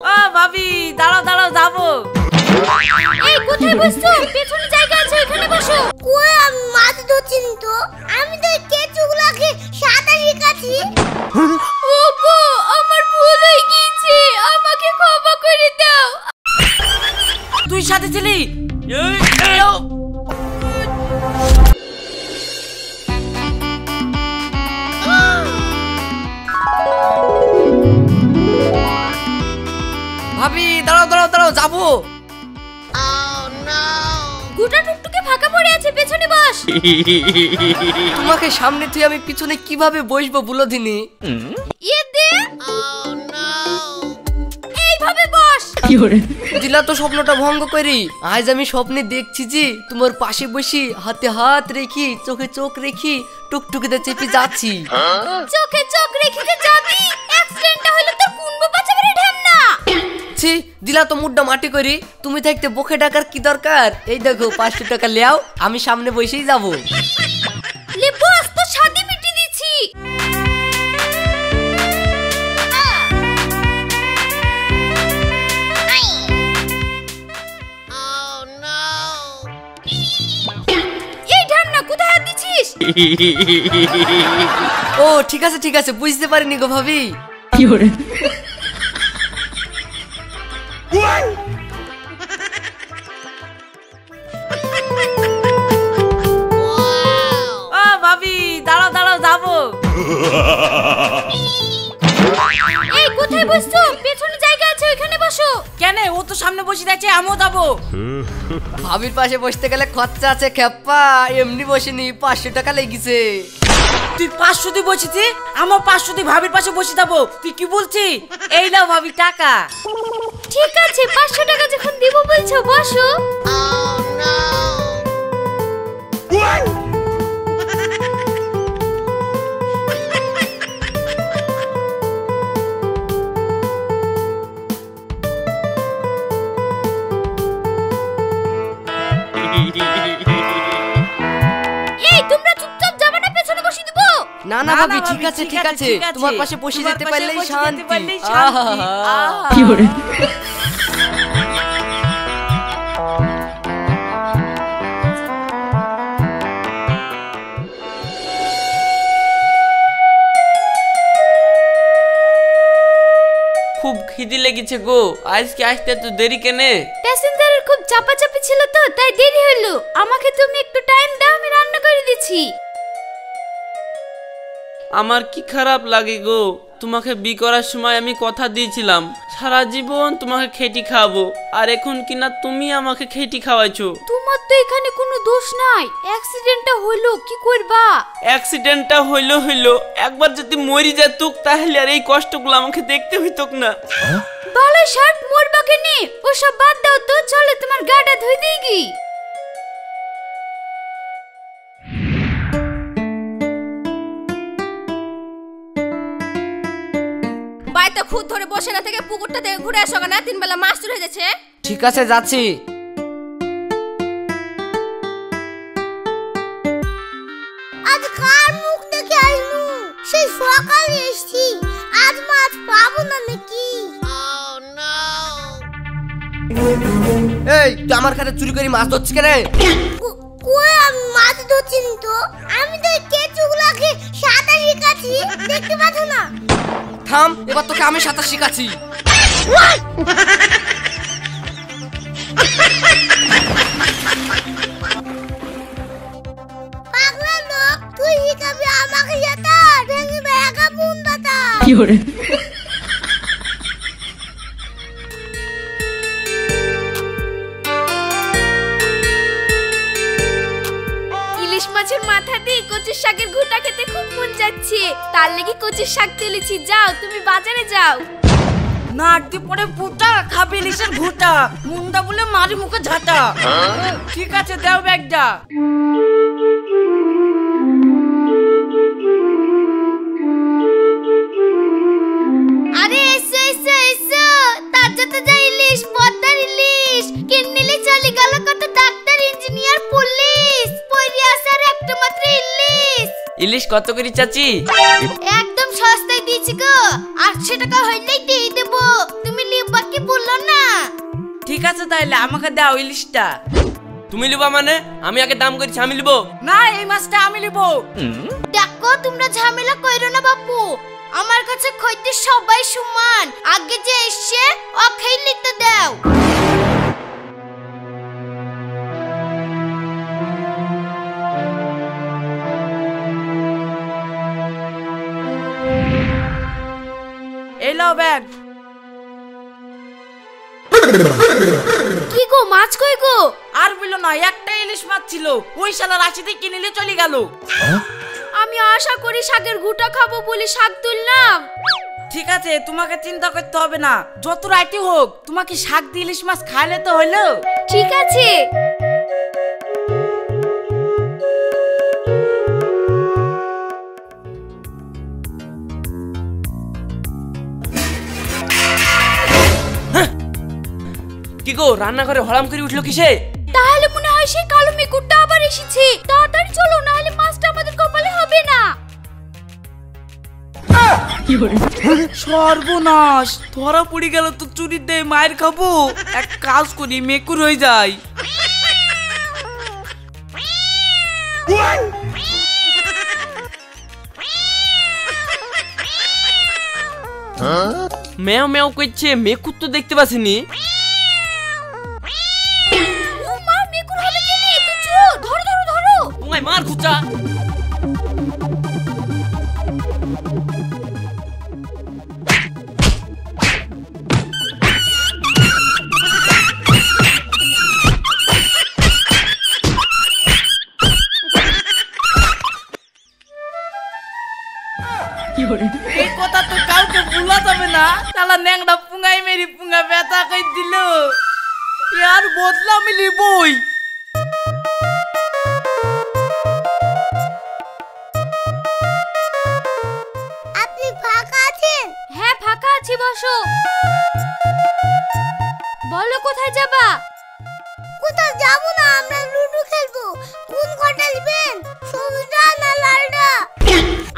ও ভাবি দাঁড়াও দাঁড়াও যাবো। এই কোথায় বসছো? পেছনে জায়গা আছে, ওখানে বসো। কই আমি মাছ ধরছি তো, আমি তো কেঁচুগুলোকে সাঁতার শেখাচ্ছি। ওগো আমার ভুল হয়ে গিয়েছে, আমাকে ক্ষমা করে দাও। তুই সাথে ছিলি? ভাবি দাঁড়াও দাঁড়াও দাঁড়াও যাবো। গোটা টুকটুকে ফাঁকা পড়ে আছে, পেছনে বস। তোমাকে সামনে তুই আমি পিছনে কিভাবে বসবো বলো দিনি? এইভাবে বস। দিলা তো স্বপ্নটা ভঙ্গ করি। আজ আমি স্বপ্নে দেখছি যে তোমার পাশে বসি, হাতে হাত রেখি, চোখে চোখ রেখি, টুকটুকিতে চেপে যাচ্ছি। চোখে চোখ রেখে যে যাবি, অ্যাক্সিডেন্টটা হলো তোর কুনবো বাঁচাবে ঢামনা। ছি দিলা তো মুড্ডা মাটি করি। তুমি থাকতে বকে ডাকার কি দরকার? এই দেখো 500 টাকা লেও, আমি সামনে বসেই যাবো। লে বস, তো শাদি মিটি দিছি। এই ঢামনা কোথায় হাত দিছিস? ও ঠিক আছে ঠিক আছে, বুঝতে পারিনি গো ভাবি। ও ভাবি দাঁড়াও দাঁড়াও যাবো। এই কোথায় বসছো? পেছনে জায়গা আছে, ওখানে বসো। কেন? ও তো সামনে বসে আছে, আমিও যাবো। ভাবির পাশে বসতে গেলে খরচা আছে খেপ্পা, এমনি বসিনি, 500 টাকা লেগেছে। তুই 500 দিয়ে বসেছি, আমার 500 দিয়ে ভাবির পাশে বসে যাবো, তুই কি বলছি? এই নাও ভাবি টাকা। ঠিক আছে, 500 টাকা যখন দিব বলছো বসো। এই তোমরা চুপচাপ যাবে না, পেছনে বসিয়ে দিব। না না ভাবি ঠিক আছে ঠিক আছে, তোমার পাশে বসে যেতে পারলেই শান্তি। কি করে? খুব খিদে লেগেছে গো, আজকে আসতে তো দেরি কেনে? প্যাসেঞ্জারের খুব চাপাচাপি ছিল তো, তাই দেরি হলো। আমাকে তুমি একটু টাইম দাও, আমি রান্না করে দিচ্ছি। আমার কি খারাপ লাগে গো, তোমাকে বিয়ে করার সময় আমি কথা দিয়েছিলাম সারা জীবন তোমাকে খেটি খাওয়াবো, আর এখন কিনা তুমি আমাকে খেটি খাওয়াইছো। তোমার তো এখানে কোনো দোষ নাই, অ্যাক্সিডেন্টটা হলো, কি করবা? অ্যাক্সিডেন্টটা হইলো, একবার যদি মরি যেতুক তাহলে আর এই কষ্টগুলো আমাকে দেখতে হইতো না। ভালো শার্ট মরবা কেনে, ওসব বাদ দাও তো, চলো তোমার গাটা ধুই দিই কি। বাইতে খুদ ধরে বসে না থেকে পুকুরটা থেকে ঘুরে আসো না, 3 বেলা মাছ চুরি হয়ে যাচ্ছে। ঠিক আছে যাচ্ছি। আজ কার মুখ দেখে আইনু? সেই সকালে এসছি, আজ মাছ পাবো না নাকি? এই তুই আমার খাতে চুরি করে মাছ ধরছিস কেন? কই আমি মাছ ধরছি তো, আমি তো কেঁচুগুলোকে সাঁতার শেখাচ্ছি, দেখতে পাচ্ছ না? থাম, এবার তোকে আমি সাঁতার শেখাচ্ছি। পাগলা লোক, তুই শিখাবি আমাকে সাঁতার? ভেঙে একা বুন দাদা। কি করে? ইলিশ মাছের মাথা দিয়ে কচুর শাকের ঘুঁটা খেতে খুব মন যাচ্ছে, তার লাগি কচুর শাক তুলেছি। যাও তুমি বাজারে যাও। নাড়তে পরে পুটা খাবে ইলিশের ঘুটা, মুন্ডা বলে মারি মুখে ঝাঁটা। ঠিক আছে দাও ব্যাগটা। আরে এসো এসো এসো, তাজা তাজা ইলিশ, পদ্মার ইলিশ কিনলে চলে গেল কত ডাক্তার, ইঞ্জিনিয়ার, পুলিশ, পয়রি আসার একটা মাত্র ইলিশ। ইলিশ কত করে চাচি? একদম সস্তায় দিয়েছি গো, 800 টাকা হইলেই দিয়ে দেবো। তুমি লিখবা কি আছে তাইলে আমাকে দাও ইলিশটা। তুমি লিবা মানে? আমি আগে দাম করেছি, আমি লিবো না, এই মাছটা আমি লিবো। দেখো তোমরা ঝামেলা কইরো না বাপু, আমার কাছে খইতে সবাই সমান, আগে যে এসে ওকেই নিতে দাও। এই লাও ব্যাগ। কি গো মাছ কই গো? আর বললো না, একটা ইলিশ মাছ ছিল, ওই শালা রাশিতে কিনে নিয়ে চলে গেল। আমি আশা করি শাকের গুটা খাবো বলে শাক তুললাম। ঠিক আছে, তোমাকে চিন্তা করতে হবে না, যত রাইতে হোক তোমাকে শাক দিয়ে ইলিশ মাছ খাইলে তো হলো। ঠিক আছে। কি গো, রান্নাঘরে হড়াম করে উঠলো কিসে? তাহলে মনে হয় সেই কালো মেকুরটা আবার এসেছে। তাড়াতাড়ি চলো, না হলে মাছটা আমাদের কপালে হবে না। সর্বনাশ, ধরা পড়ে গেল তো, চুরির দেয় মায়ের খাবো। এক কাজ করি, মেকুর হয়ে যায়। ম্যাও ম্যাও করছে, মেকুর তো দেখতে পাচ্ছিনি। ও মা, মেকুর হবে কেনে? তো চোর, ধরো ধরো ধরো। ওই মার খুচা। এই কথা তো কাউকে ভুলা যাবে না। শালা ন্যাংটা পুঙ্গাই মেরি পুঙ্গা ব্যথা কই দিল। আর বদলা মিলি বই। আপনি ফাঁকা আছেন? হ্যাঁ ফাঁকা আছি, বসো। বলো কোথায় যাবা? কোথাও যাবো না, আমরা লুডো খেলবো। কোন কটা নেবেন, সবুজটা না লালটা?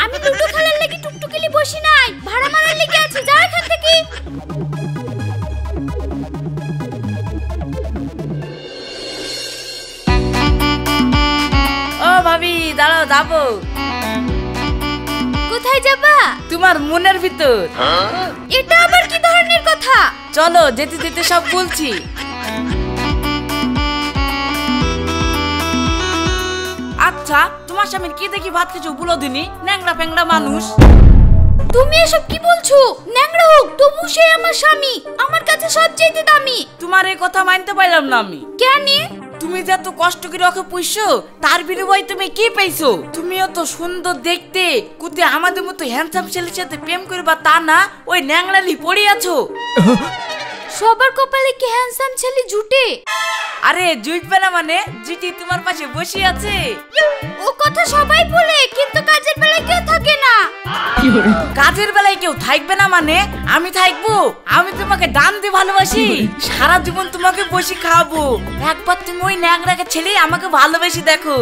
আমি লুডো খেলার লাগি টুকটুকিলি বসি নাই, ভাড়া মারার লাগি আছি। যাও এখান থেকে। ও ভাবি, দাঁড়াও, যাবো। কোথায় যাবা? তোমার মনের ভিতর। এটা আবার কি ধরনের কথা? চলো, যেতে যেতে সব বলছি। আচ্ছা, তোমার স্বামীর কি দেখি ভাত কিছু বলো দিনি, ন্যাংরা ফ্যাংরা মানুষ। তুমি এসব কি বলছো? ন্যাংরা হোক তবু সে আমার স্বামী, আমার কাছে সবচেয়ে দামি। তোমার এই কথা মানতে পারলাম না আমি। কেন? তুমি যে এত কষ্ট করে ওকে পুষছো, তার বিনিময়ে তুমি কি পেয়েছো? তুমিও তো সুন্দর দেখতে, কুতে আমাদের মতো হ্যান্ডসাম ছেলের সাথে প্রেম করবা তা না, ওই ন্যাংরালি পড়ে আছো। সবার কপালে কি হ্যান্ডসাম ছেলে জুটে? আরে জুটবে না মানে, জিটি তোমার পাশে বসে আছে। ও কথা সবাই বলে, কিন্তু কাজের বেলায় কেউ থাকে না। কাজের বেলায় কেউ থাকবে না মানে, আমি থাকবো। আমি তোমাকে দান দিয়ে ভালোবাসি, সারা জীবন তোমাকে বসে খাওয়াবো। একবার তুমি ওই ন্যাংরাকে ছেলে আমাকে ভালোবেসে দেখো।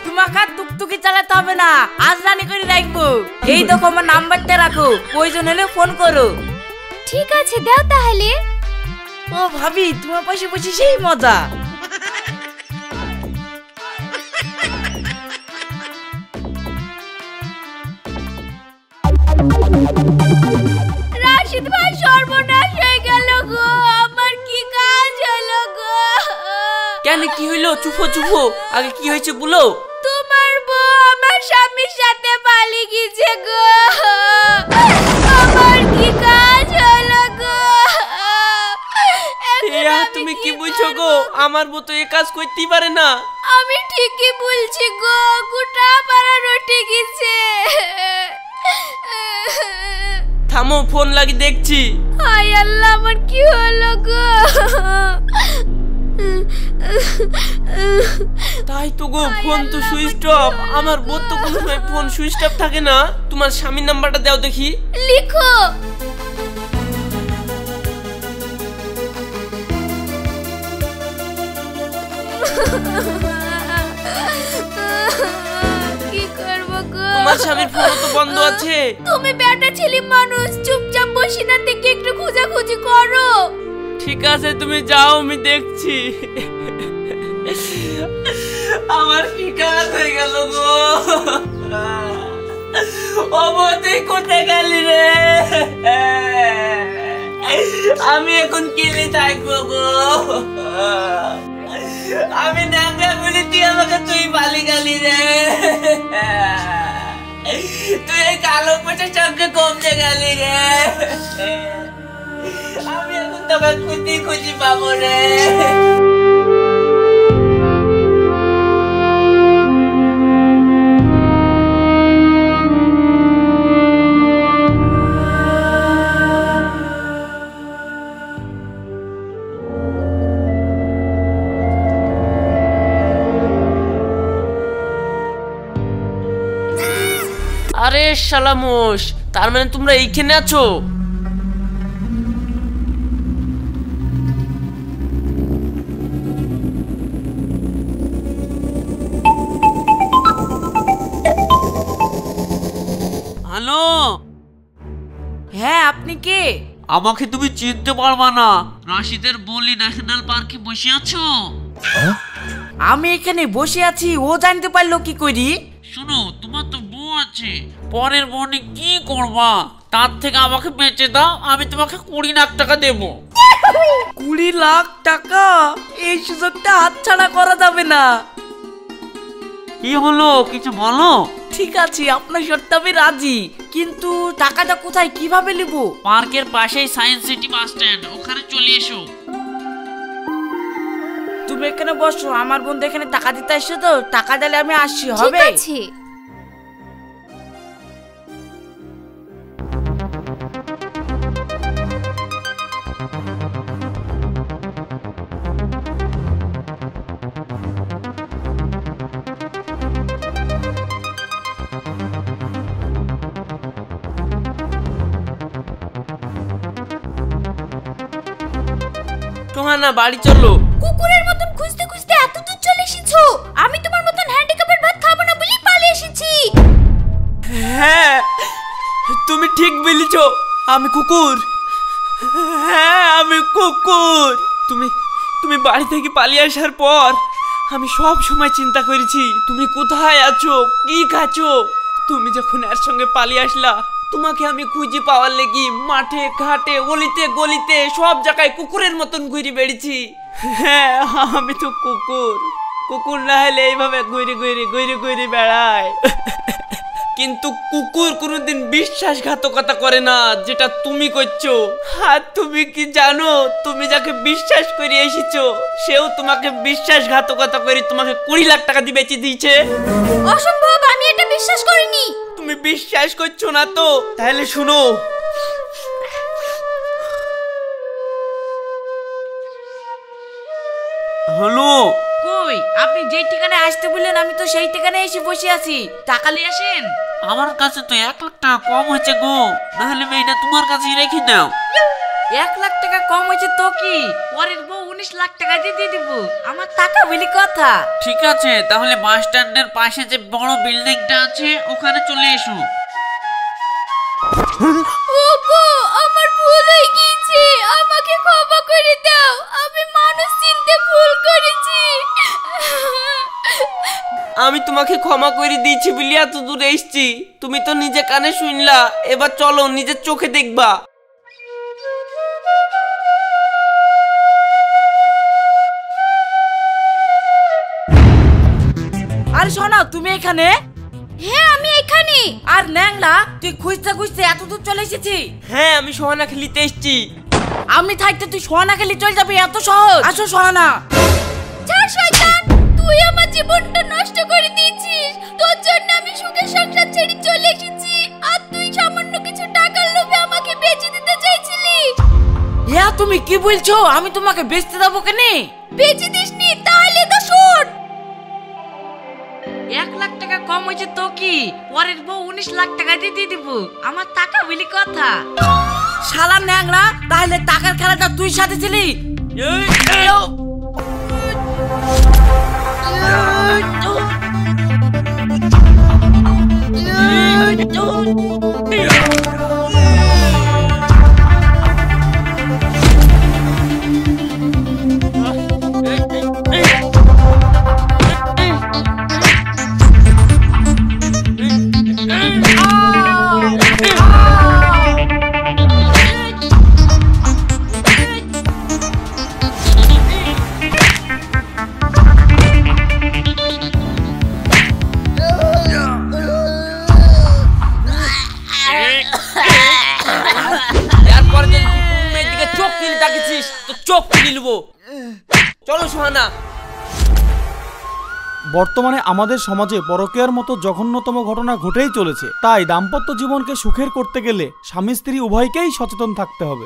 তোমাকে আর টুকটুকি চালাতে হবে না, আজ রানি করে রাখবো। এই দেখো আমার নাম্বারটা রাখো, প্রয়োজন হলে ফোন করো। ঠিক আছে, দাও তাহলে। ও ভাবি, তোমার পাশে বসে সেই মজা। রাশিদ ভাই, সর্বনাশ হয়ে গেল গো, আমার কি কাজ হলো গো? কেন, কি হইলো? চুপো চুপো, আগে কি হয়েছে বলো। তোমার বউ আমার স্বামীর সাথে পালিয়ে গেছে গো, আমার কি কাজ হলো গো? তুমি কি বলছো গো? আমার বউ তো এ কাজ করতেই পারে না। আমি ঠিকই বলছি গো, গোটা পাড়া রটে গেছে। থামো, ফোন লাগি দেখছি। হায় আল্লাহ, আমার কি হলো গো? তাই তো গো, ফোন তো সুইচ অফ। আমার বউ তো কোনো সময় ফোন সুইচ অফ থাকে না। তোমার স্বামীর নাম্বারটা দাও দেখি। লিখো। কি করব গো? তোমার স্বামীর ফোন তো বন্ধ আছে। তুমি বেটা ছেলে মানুষ, চুপচাপ বসে না থেকে একটু খোঁজাখুঁজি করো। ঠিক ঠিক আছে তুমি যাও, আমি দেখছি। আমার কি কাজ হয়ে গেল গো? ও তুই কোথায় গেলি রে? আমি এখন কেলে থাকবো গো? আমি নাঙ্গা বলি তুই আমাকে তুই বালি গালি রে। তুই এই কালো পোষার সঙ্গে কমতে গেলি রে। আমি এখন তোকে খুঁজি খুঁজি পাবো রে। আরে শালামোশ, তার মানে তোমরা এইখানে আছো? হ্যালো, হ্যাঁ আপনি কে? আমাকে তুমি চিনতে পারবা না। রাশিদের বলি ন্যাশনাল পার্কে বসে আছো? আমি এখানে বসে আছি, ও জানতে পারলো কি করি? শুনো, তোমার তো বউ আছে, পরের বনে কি করবা? তার থেকে আমাকে বেঁচে দাও, আমি তোমাকে 20 লাখ টাকা দেবো। 20 লাখ টাকা? এই সুযোগটা হাতছাড়া করা যাবে না। কি হলো, কিছু বলো। ঠিক আছে, আপনার শর্তে আমি রাজি, কিন্তু টাকাটা কোথায় কিভাবে নেব? পার্কের পাশেই সায়েন্স সিটি বাস স্ট্যান্ড, ওখানে চলে এসো। তুমি এখানে বসো, আমার বন্ধু এখানে টাকা দিতে আসছে তো, টাকা দিলে আমি আসছি। ঠিক হবে? আছে। সোহানা, বাড়ি চলো। কুকুরের মতন খুঁজতে খুঁজতে এত দূর চলে এসেছো। আমি তোমার মতন হ্যান্ডিক্যাপের ভাত খাবো না বলেই পালিয়ে এসেছি। হ্যাঁ, তুমি ঠিক বলেছ, আমি কুকুর। হ্যাঁ, আমি কুকুর। তুমি বাড়ি থেকে পালিয়ে আসার পর আমি সব সময় চিন্তা করেছি তুমি কোথায় আছো, কি খাচ্ছো। তুমি যখন এর সঙ্গে পালিয়ে আসলা, তোমাকে আমি খুঁজে পাওয়ার লেগে মাঠে ঘাটে অলিতে গলিতে সব জায়গায় কুকুরের মতন ঘুরে বেড়েছি। হ্যাঁ, আমি তো কুকুর না হলে এইভাবে ঘুরে বেড়ায়। কিন্তু কুকুর কোনোদিন বিশ্বাসঘাতকতা করে না, যেটা তুমি করছো। আর তুমি কি জানো, তুমি যাকে বিশ্বাস করে এসেছো সেও তোমাকে বিশ্বাসঘাতকতা করে তোমাকে 20 লাখ টাকা দিয়ে বেচে দিয়েছে। অসম্ভব, আমি এটা বিশ্বাস করিনি। তুমি বিশ্বাস করছো না তো তাহলে শুনো। হ্যালো, কই আপনি যেই ঠিকানায় আসতে বললেন, আমি তো সেই ঠিকানায় এসে বসে আছি। টাকা নিয়ে আসেন। আমার কাছে তো 1 লাখ টাকা কম হয়েছে গো, নাহলে মেয়েটা তোমার কাছেই রেখে দাও। 1 লাখ টাকা কম হয়েছে তো কি, পরের বউ 19 লাখ টাকা দিয়ে দিব। আমার টাকা বলি কথা। ঠিক আছে, তাহলে বাস স্ট্যান্ডের পাশে যে বড় বিল্ডিংটা আছে ওখানে চলে এসো। ওগো, আমার ভুল হয়ে গিয়েছে, আমাকে ক্ষমা করে দাও। আমি মানুষ চিনতে ভুল করেছি। আমি তোমাকে ক্ষমা করে দিয়েছি বলে এত দূরে এসেছি। তুমি তো নিজে কানে শুনলা, এবার চলো নিজের চোখে দেখবা। আরে শোনা, তুমি এখানে? হ্যাঁ, আমি এখানে। আর ন্যাংলা, তুই খুঁজতে খুঁজতে এত দূর চলে এসেছি। হ্যাঁ, আমি সোহানা খেলিতে এসেছি। আমি থাকতে তুই সোহানা খেলি চলে যাবি এত সহজ? আসো সোহানা। ছাড় শয়তান, তুই আমার জীবনটা নষ্ট করে দিয়েছিস। তোর জন্য আমি সুখের সংসার ছেড়ে চলে এসেছি, আর তুই সামান্য কিছু টাকার লোভে আমাকে বেচে দিতে চাইছিলি। হ্যাঁ, তুমি কি বলছো? আমি তোমাকে বেচতে দেবো কেন? বেচে দিসনি, তাহলে তো শোন। 1 লাখ টাকা কম হয়েছে তো কি, পরের বউ 19 লাখ টাকা দিয়ে দিব। আমার টাকা বলি কথা। শালা ন্যাংরা, তাহলে টাকার খেলাটা তুই সাথে ছিলি? চোখ তুলে নেবো। চলো সোহানা। বর্তমানে আমাদের সমাজে পরকীয়ার মতো জঘন্যতম ঘটনা ঘটেই চলেছে। তাই দাম্পত্য জীবনকে সুখের করতে গেলে স্বামী স্ত্রী উভয়কেই সচেতন থাকতে হবে।